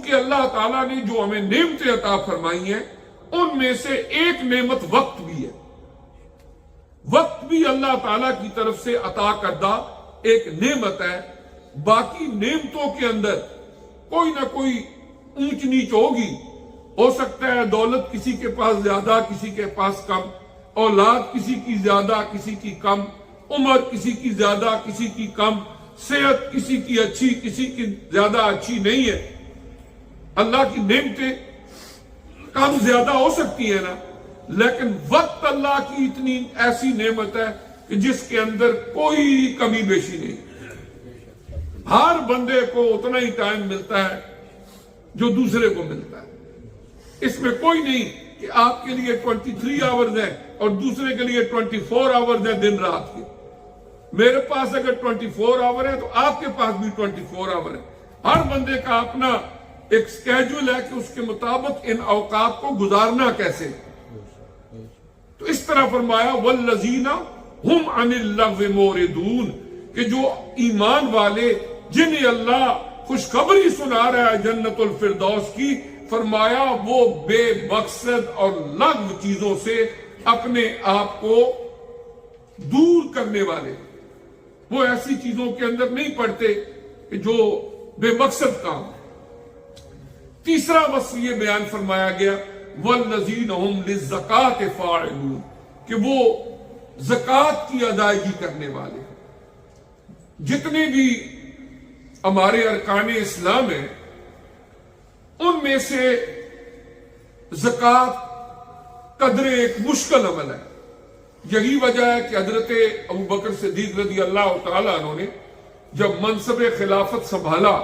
کیونکہ اللہ تعالیٰ نے جو ہمیں نعمتیں عطا فرمائی ہیں ان میں سے ایک نعمت وقت بھی ہے. وقت بھی اللہ تعالیٰ کی طرف سے عطا کردہ ایک نعمت ہے. باقی نعمتوں کے اندر کوئی نہ کوئی اونچ نیچ ہوگی. ہو سکتا ہے دولت کسی کے پاس زیادہ کسی کے پاس کم، اولاد کسی کی زیادہ کسی کی کم، عمر کسی کی زیادہ کسی کی کم، صحت کسی کی اچھی کسی کی زیادہ اچھی نہیں ہے. اللہ کی نعمتیں کم زیادہ ہو سکتی ہیں نا، لیکن وقت اللہ کی اتنی ایسی نعمت ہے کہ جس کے اندر کوئی کمی بیشی نہیں. ہر بندے کو اتنا ہی ٹائم ملتا ہے جو دوسرے کو ملتا ہے. اس میں کوئی نہیں کہ آپ کے لیے 23 آورز ہیں اور دوسرے کے لیے 24 آورز ہیں دن رات کے. میرے پاس اگر 24 آور ہے تو آپ کے پاس بھی 24 آور ہے. ہر بندے کا اپنا ایک سکیجول ہے کہ اس کے مطابق ان اوقات کو گزارنا کیسے. تو اس طرح فرمایا والذین ہم عن اللغو موردون، کہ جو ایمان والے جنہیں اللہ خوشخبری سنا رہا ہے جنت الفردوس کی، فرمایا وہ بے مقصد اور لغو چیزوں سے اپنے آپ کو دور کرنے والے، وہ ایسی چیزوں کے اندر نہیں پڑتے کہ جو بے مقصد کام. تیسرا وصف یہ بیان فرمایا گیا والذین ہم للزکاۃ فاعلون، کہ وہ زکوٰۃ کی ادائیگی کرنے والے. جتنے بھی ہمارے ارکان اسلام ہیں ان میں سے زکوٰۃ قدر ایک مشکل عمل ہے. یہی وجہ ہے کہ حضرت ابوبکر صدیق رضی اللہ تعالیٰ عنہ نے جب منصب خلافت سنبھالا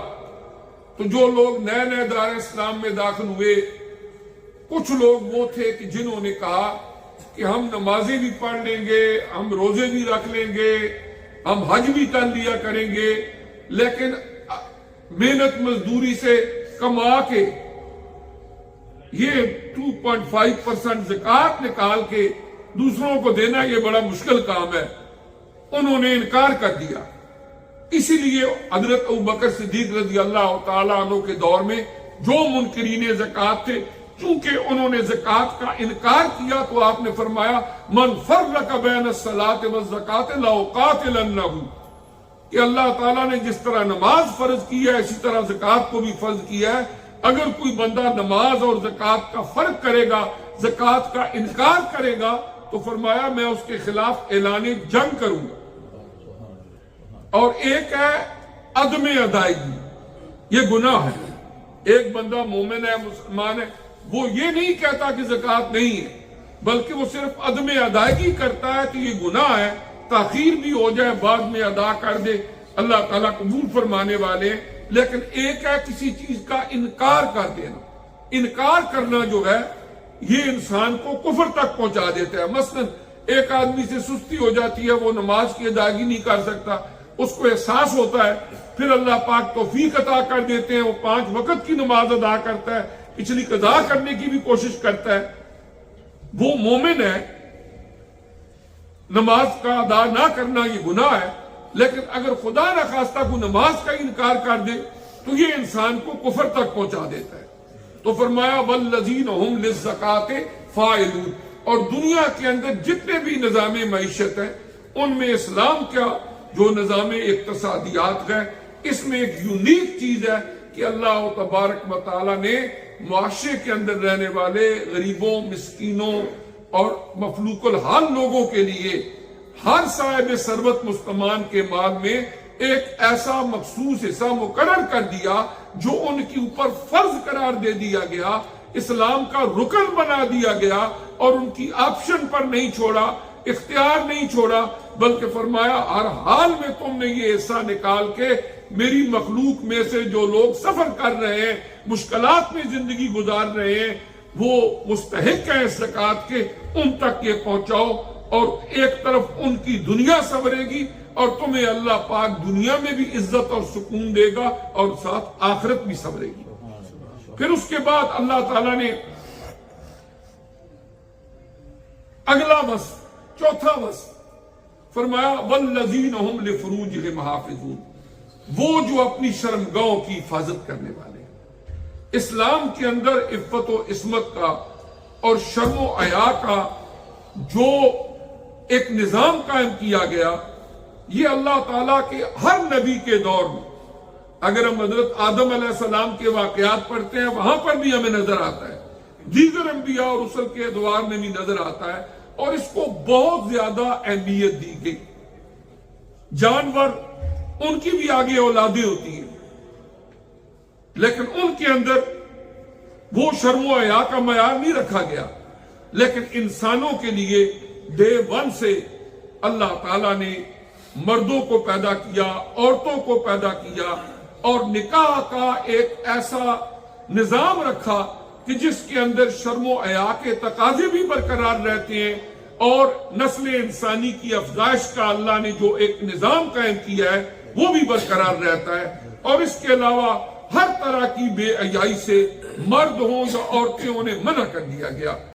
تو جو لوگ نئے نئے دار اسلام میں داخل ہوئے، کچھ لوگ وہ تھے کہ جنہوں نے کہا کہ ہم نمازیں بھی پڑھ لیں گے، ہم روزے بھی رکھ لیں گے، ہم حج بھی کر لیا کریں گے، لیکن محنت مزدوری سے کما کے یہ 2.5% زکوٰۃ نکال کے دوسروں کو دینا یہ بڑا مشکل کام ہے. انہوں نے انکار کر دیا. اسی لیے حضرت ابوبکر صدیق رضی اللہ تعالیٰ عنہ کے دور میں جو منکرین زکوٰۃ تھے، چونکہ انہوں نے زکوٰۃ کا انکار کیا تو آپ نے فرمایا من فرق بین الصلاۃ والزکوٰۃ لأقاتلنہ، کہ اللہ تعالیٰ نے جس طرح نماز فرض کی ہے اسی طرح زکوٰۃ کو بھی فرض کیا ہے. اگر کوئی بندہ نماز اور زکوٰۃ کا فرق کرے گا، زکوٰۃ کا انکار کرے گا، تو فرمایا میں اس کے خلاف اعلان جنگ کروں گا. اور ایک ہے عدم ادائیگی، یہ گناہ ہے. ایک بندہ مومن ہے، مسلمان ہے، وہ یہ نہیں کہتا کہ زکوٰۃ نہیں ہے، بلکہ وہ صرف عدم ادائیگی کرتا ہے تو یہ گناہ ہے. تاخیر بھی ہو جائے بعد میں ادا کر دے، اللہ تعالیٰ قبول فرمانے والے ہیں. لیکن ایک ہے کسی چیز کا انکار کر دینا. انکار کرنا جو ہے یہ انسان کو کفر تک پہنچا دیتا ہے. مثلا ایک آدمی سے سستی ہو جاتی ہے، وہ نماز کی ادائیگی نہیں کر سکتا، اس کو احساس ہوتا ہے، پھر اللہ پاک توفیق عطا کر دیتے ہیں، وہ 5 وقت کی نماز ادا کرتا ہے، پچھلی قضا کرنے کی بھی کوشش کرتا ہے، وہ مومن ہے. نماز کا ادا نہ کرنا یہ گناہ ہے، لیکن اگر خدا نخواستہ کو نماز کا انکار کر دے تو یہ انسان کو کفر تک پہنچا دیتا ہے. تو فرمایا والذین ہم للزکاۃ فاعلون. اور دنیا کے اندر جتنے بھی نظام معیشت ہیں ان میں اسلام کا جو نظام اقتصادیات ہے، اس میں ایک یونیک چیز ہے کہ اللہ تبارک و تعالی نے معاشرے کے اندر رہنے والے غریبوں، مسکینوں اور مفلوق الحال لوگوں کے لیے ہر صاحب ثروت مستمان کے مال میں ایک ایسا مخصوص حصہ مقرر کر دیا جو ان کے اوپر فرض قرار دے دیا گیا، اسلام کا رکن بنا دیا گیا، اور ان کی آپشن پر نہیں چھوڑا، اختیار نہیں چھوڑا، بلکہ فرمایا ہر حال میں تم نے یہ حصہ نکال کے میری مخلوق میں سے جو لوگ سفر کر رہے ہیں، مشکلات میں زندگی گزار رہے ہیں، وہ مستحق ہیں اس زکوٰۃ کے، ان تک یہ پہنچاؤ. اور ایک طرف ان کی دنیا سنورے گی اور تمہیں اللہ پاک دنیا میں بھی عزت اور سکون دے گا اور ساتھ آخرت بھی سنورے گی. پھر اس کے بعد اللہ تعالیٰ نے اگلا وصف، چوتھا وصف فرمایا والذین ہم لفروجہم حافظون، وہ جو اپنی شرمگاہوں کی حفاظت کرنے والے ہیں. اسلام کے اندر عفت و عصمت کا اور شرم و حیا کا جو ایک نظام قائم کیا گیا، یہ اللہ تعالیٰ کے ہر نبی کے دور میں، اگر ہم حضرت آدم علیہ السلام کے واقعات پڑھتے ہیں وہاں پر بھی ہمیں نظر آتا ہے، دیگر انبیاء اور رسل کے ادوار میں بھی نظر آتا ہے، اور اس کو بہت زیادہ اہمیت دی گئی۔ جانور ان کی بھی آگے اولادیں ہوتی ہیں، لیکن ان کے اندر وہ شرم و حیا کا معیار نہیں رکھا گیا، لیکن انسانوں کے لیے ڈے ون سے اللہ تعالیٰ نے مردوں کو پیدا کیا، عورتوں کو پیدا کیا، اور نکاح کا ایک ایسا نظام رکھا کہ جس کے اندر شرم و حیا کے تقاضے بھی برقرار رہتے ہیں، اور نسل انسانی کی افزائش کا اللہ نے جو ایک نظام قائم کیا ہے وہ بھی برقرار رہتا ہے۔ اور اس کے علاوہ ہر طرح کی بے حیائی سے مرد ہوں یا عورتیں انہیں منع کر دیا گیا۔